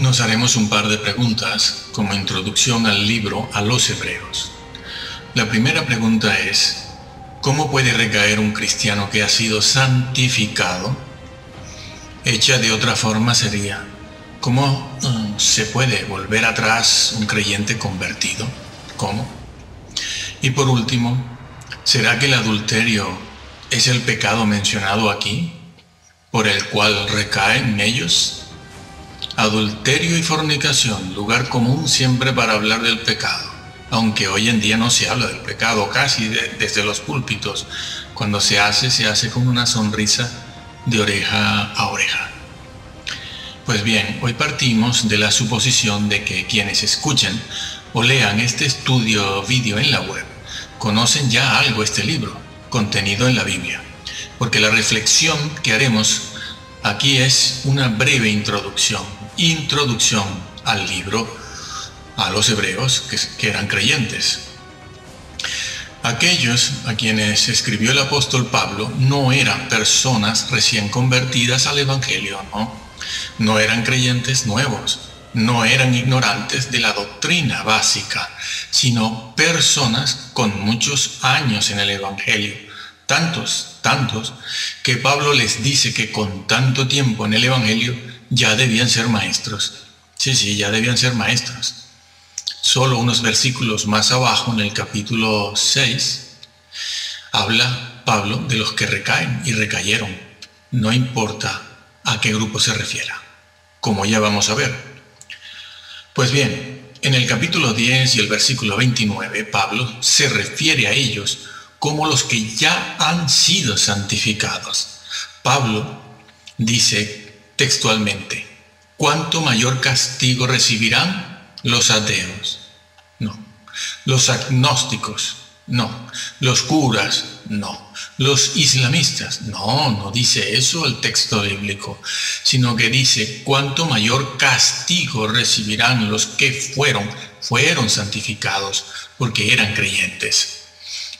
Nos haremos un par de preguntas como introducción al libro a los Hebreos. La primera pregunta es, ¿cómo puede recaer un cristiano que ha sido santificado? Hecha de otra forma sería, ¿cómo se puede volver atrás un creyente convertido? ¿Cómo? Y por último, ¿será que el adulterio es el pecado mencionado aquí, por el cual recaen ellos? Adulterio y fornicación, lugar común siempre para hablar del pecado, aunque hoy en día no se habla del pecado casi desde los púlpitos. Cuando se hace con una sonrisa de oreja a oreja. Pues bien, hoy partimos de la suposición de que quienes escuchen o lean este estudio vídeo en la web conocen ya algo este libro, contenido en la Biblia, porque la reflexión que haremos aquí es una breve introducción al libro, a los hebreos que eran creyentes. Aquellos a quienes escribió el apóstol Pablo no eran personas recién convertidas al Evangelio, no eran creyentes nuevos, no eran ignorantes de la doctrina básica, sino personas con muchos años en el Evangelio, tantos, que Pablo les dice que con tanto tiempo en el Evangelio ya debían ser maestros. Sí, ya debían ser maestros. Solo unos versículos más abajo, en el capítulo 6, habla Pablo de los que recaen y recayeron. No importa a qué grupo se refiera, como ya vamos a ver. Pues bien, en el capítulo 10 y el versículo 29, Pablo se refiere a ellos como los que ya han sido santificados. Pablo dice textualmente, ¿cuánto mayor castigo recibirán los ateos? No. Los agnósticos, no. Los curas, no. Los islamistas, no dice eso el texto bíblico, sino que dice, ¿cuánto mayor castigo recibirán los que fueron santificados porque eran creyentes?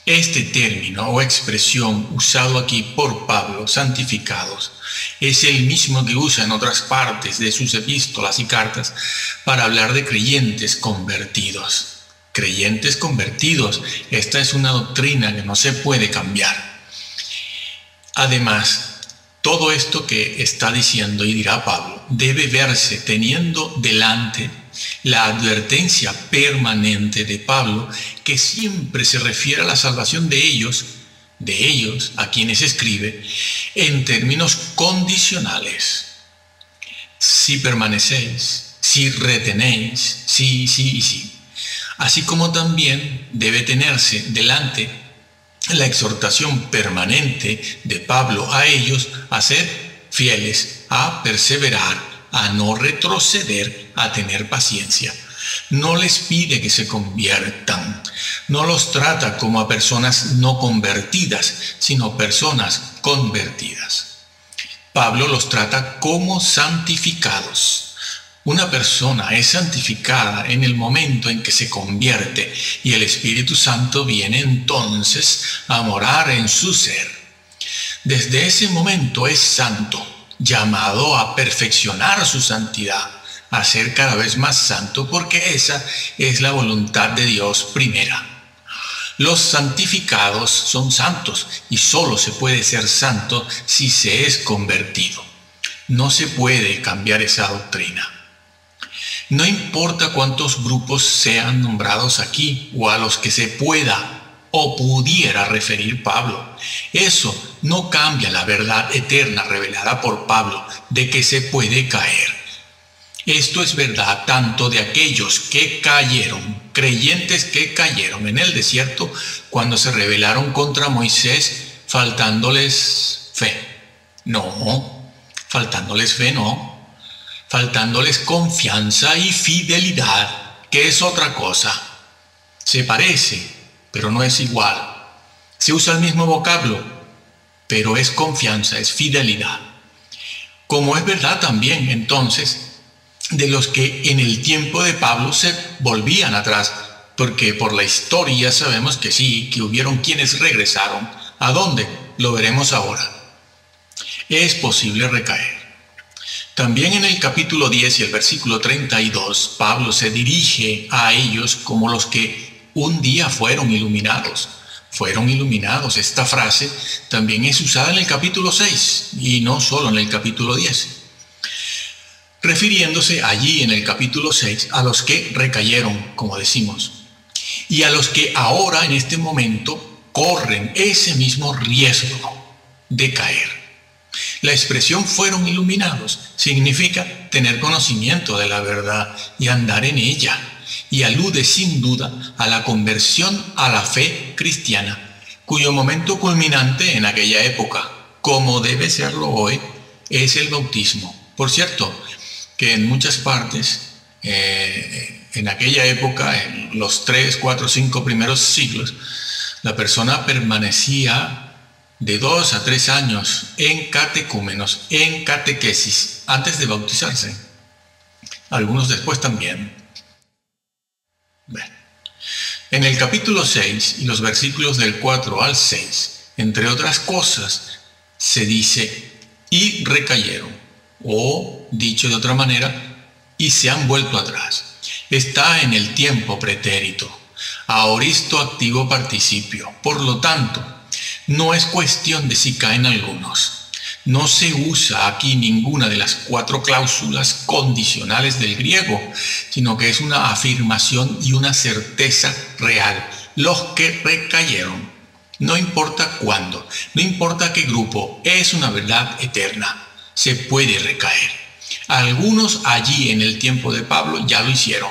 Este término o expresión usado aquí por Pablo, santificados, es el mismo que usa en otras partes de sus epístolas y cartas para hablar de creyentes convertidos. Creyentes convertidos, esta es una doctrina que no se puede cambiar. Además, todo esto que está diciendo y dirá Pablo debe verse teniendo delante la advertencia permanente de Pablo, que siempre se refiere a la salvación de ellos a quienes escribe, en términos condicionales. Si permanecéis, si retenéis, sí. Así como también debe tenerse delante la exhortación permanente de Pablo a ellos a ser fieles, a perseverar, a no retroceder, a tener paciencia. No les pide que se conviertan, no los trata como a personas no convertidas, sino personas convertidas. Pablo los trata como santificados. Una persona es santificada en el momento en que se convierte y el Espíritu Santo viene entonces a morar en su ser. Desde ese momento es santo, llamado a perfeccionar su santidad, a ser cada vez más santo, porque esa es la voluntad de Dios primera. Los santificados son santos y solo se puede ser santo si se es convertido. No se puede cambiar esa doctrina. No importa cuántos grupos sean nombrados aquí o a los que se pueda o pudiera referir Pablo, eso no cambia la verdad eterna revelada por Pablo de que se puede caer. Esto es verdad tanto de aquellos que cayeron, creyentes que cayeron en el desierto cuando se rebelaron contra Moisés, faltándoles fe. Faltándoles confianza y fidelidad, que es otra cosa. Se parece, pero no es igual. Se usa el mismo vocablo, pero es confianza, es fidelidad. Como es verdad también, entonces, de los que en el tiempo de Pablo se volvían atrás, porque por la historia sabemos que sí, que hubieron quienes regresaron. ¿A dónde? Lo veremos ahora. Es posible recaer. También en el capítulo 10 y el versículo 32, Pablo se dirige a ellos como los que un día fueron iluminados. Fueron iluminados. Esta frase también es usada en el capítulo 6 y no solo en el capítulo 10. Refiriéndose allí en el capítulo 6 a los que recayeron, como decimos, y a los que ahora en este momento corren ese mismo riesgo de caer. La expresión fueron iluminados significa tener conocimiento de la verdad y andar en ella, y alude sin duda a la conversión a la fe cristiana, cuyo momento culminante en aquella época, como debe serlo hoy, es el bautismo. Por cierto, que en muchas partes, en aquella época, en los 3, 4, 5 primeros siglos, la persona permanecía de 2 a 3 años en catecúmenos, en catequesis, antes de bautizarse. Algunos después también. Bueno, en el capítulo 6 y los versículos del 4 al 6, entre otras cosas, se dice, y recayeron, o, dicho de otra manera, y se han vuelto atrás. Está en el tiempo pretérito, aoristo activo participio. Por lo tanto, no es cuestión de si caen algunos. No se usa aquí ninguna de las 4 cláusulas condicionales del griego, sino que es una afirmación y una certeza real. Los que recayeron, no importa cuándo, no importa qué grupo, es una verdad eterna. Se puede recaer. Algunos allí en el tiempo de Pablo ya lo hicieron.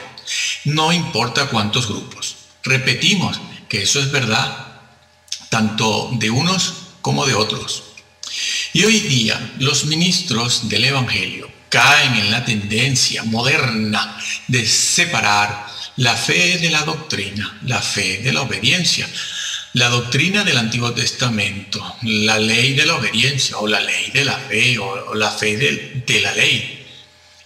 No importa cuántos grupos. Repetimos que eso es verdad, tanto de unos como de otros. Y hoy día los ministros del Evangelio caen en la tendencia moderna de separar la fe de la doctrina, la fe de la obediencia, la doctrina del Antiguo Testamento, la ley de la obediencia o la ley de la fe o la fe de la ley.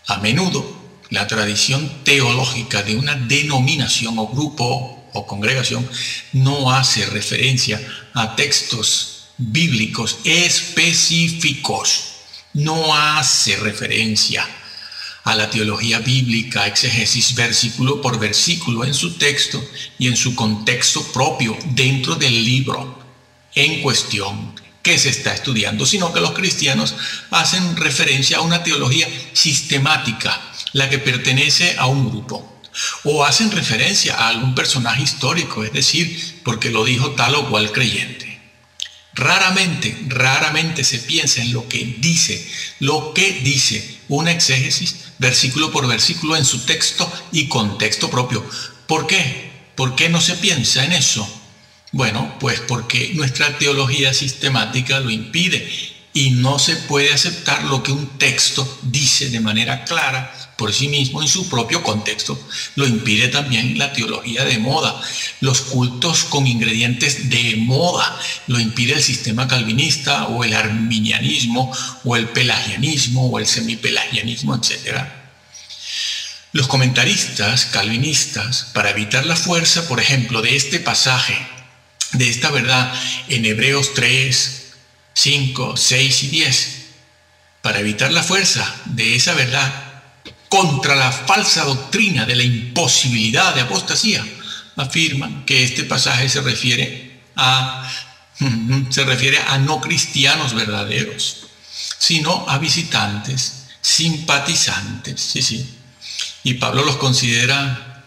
A menudo la tradición teológica de una denominación o grupo o congregación no hace referencia a textos bíblicos específicos, no hace referencia a la teología bíblica, exégesis versículo por versículo en su texto y en su contexto propio dentro del libro en cuestión que se está estudiando, sino que los cristianos hacen referencia a una teología sistemática, la que pertenece a un grupo. O hacen referencia a algún personaje histórico, es decir, porque lo dijo tal o cual creyente. Raramente se piensa en lo que dice una exégesis, versículo por versículo en su texto y contexto propio. ¿Por qué? ¿Por qué no se piensa en eso? Bueno, pues porque nuestra teología sistemática lo impide y no se puede aceptar lo que un texto dice de manera clara por sí mismo en su propio contexto. Lo impide también la teología de moda, los cultos con ingredientes de moda, lo impide el sistema calvinista o el arminianismo o el pelagianismo o el semipelagianismo, etc. Los comentaristas calvinistas, para evitar la fuerza, por ejemplo, de este pasaje, de esta verdad en Hebreos 3, 5, 6 y 10, para evitar la fuerza de esa verdad contra la falsa doctrina de la imposibilidad de apostasía, afirman que este pasaje se refiere a no cristianos verdaderos, sino a visitantes, simpatizantes, sí. Y Pablo los considera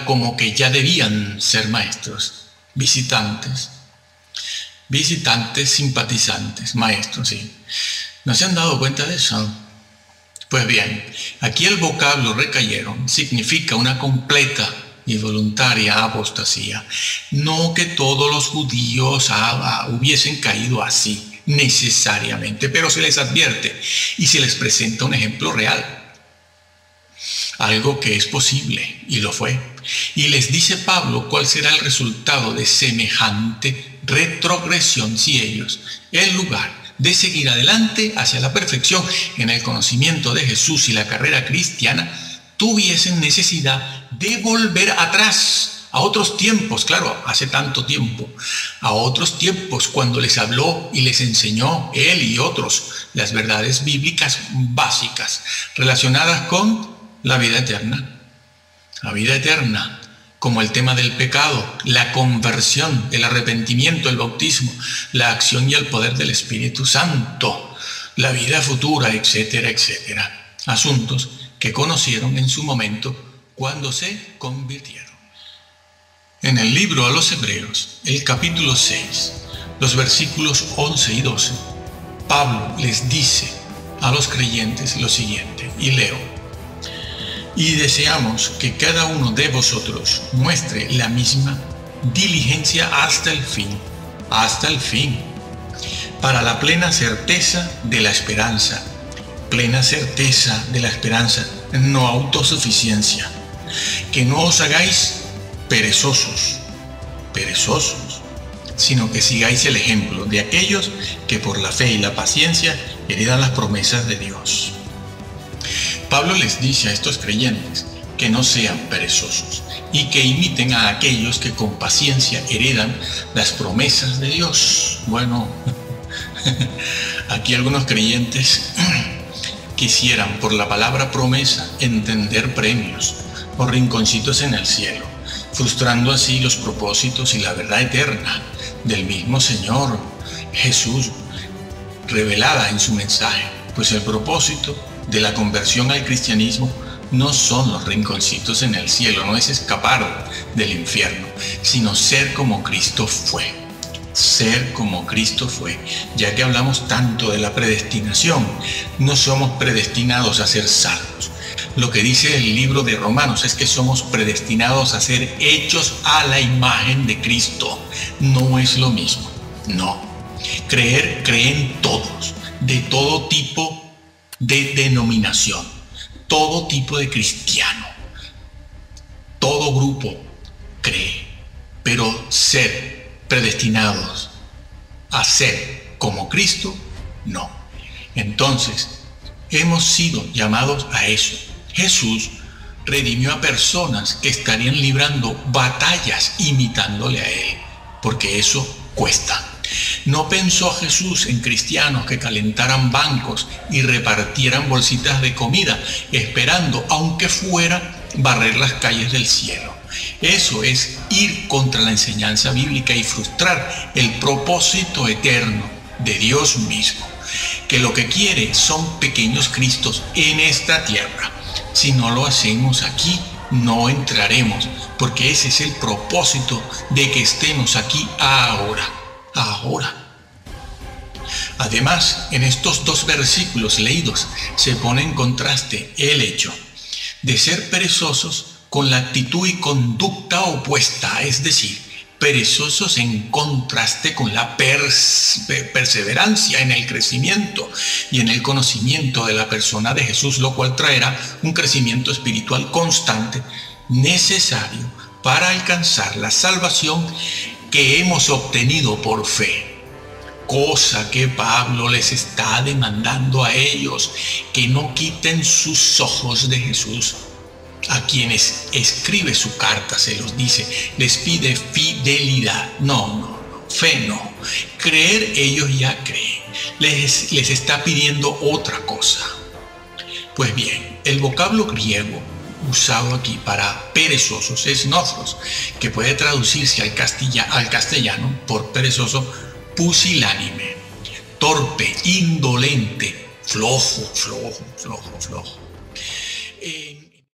como que ya debían ser maestros, visitantes, simpatizantes, maestros, sí. ¿No se han dado cuenta de eso? Pues bien, aquí el vocablo recayeron significa una completa y voluntaria apostasía. No que todos los judíos hubiesen caído así necesariamente, pero se les advierte y se les presenta un ejemplo real. Algo que es posible, y lo fue. Y les dice Pablo cuál será el resultado de semejante retrogresión si ellos, en lugar de seguir adelante hacia la perfección en el conocimiento de Jesús y la carrera cristiana, tuviesen necesidad de volver atrás a otros tiempos, claro, hace tanto tiempo, a otros tiempos cuando les habló y les enseñó él y otros las verdades bíblicas básicas relacionadas con la vida eterna. La vida eterna, como el tema del pecado, la conversión, el arrepentimiento, el bautismo, la acción y el poder del Espíritu Santo, la vida futura, etcétera, etcétera. Asuntos que conocieron en su momento cuando se convirtieron. En el libro a los Hebreos, el capítulo 6, los versículos 11 y 12, Pablo les dice a los creyentes lo siguiente, y leo: y deseamos que cada uno de vosotros muestre la misma diligencia hasta el fin, para la plena certeza de la esperanza, no autosuficiencia, que no os hagáis perezosos, sino que sigáis el ejemplo de aquellos que por la fe y la paciencia heredan las promesas de Dios. Pablo les dice a estos creyentes que no sean perezosos y que imiten a aquellos que con paciencia heredan las promesas de Dios. Bueno, aquí algunos creyentes quisieran por la palabra promesa entender premios o rinconcitos en el cielo, frustrando así los propósitos y la verdad eterna del mismo Señor Jesús revelada en su mensaje, pues el propósito de la conversión al cristianismo no son los rinconcitos en el cielo, no es escapar del infierno, sino ser como Cristo fue. Ser como Cristo fue. Ya que hablamos tanto de la predestinación, no somos predestinados a ser salvos. Lo que dice el libro de Romanos es que somos predestinados a ser hechos a la imagen de Cristo. No es lo mismo, no. Creen todos, de todo tipo de denominación, todo tipo de cristiano, todo grupo cree, pero ser predestinados a ser como Cristo, no. Entonces, hemos sido llamados a eso. Jesús redimió a personas que estarían librando batallas imitándole a Él, porque eso cuesta. No pensó Jesús en cristianos que calentaran bancos y repartieran bolsitas de comida, esperando, aunque fuera, barrer las calles del cielo. Eso es ir contra la enseñanza bíblica y frustrar el propósito eterno de Dios mismo, que lo que quiere son pequeños Cristos en esta tierra. Si no lo hacemos aquí, no entraremos, porque ese es el propósito de que estemos aquí ahora. Además, en estos dos versículos leídos se pone en contraste el hecho de ser perezosos con la actitud y conducta opuesta, es decir, perezosos en contraste con la perseverancia en el crecimiento y en el conocimiento de la persona de Jesús, lo cual traerá un crecimiento espiritual constante necesario para alcanzar la salvación que hemos obtenido por fe, cosa que Pablo les está demandando a ellos, que no quiten sus ojos de Jesús. A quienes escribe su carta se los dice, les pide fidelidad, fe no, creer ellos ya creen, les está pidiendo otra cosa. Pues bien, el vocablo griego usado aquí para perezosos es nothros, que puede traducirse al castellano por perezoso, pusilánime, torpe, indolente, flojo.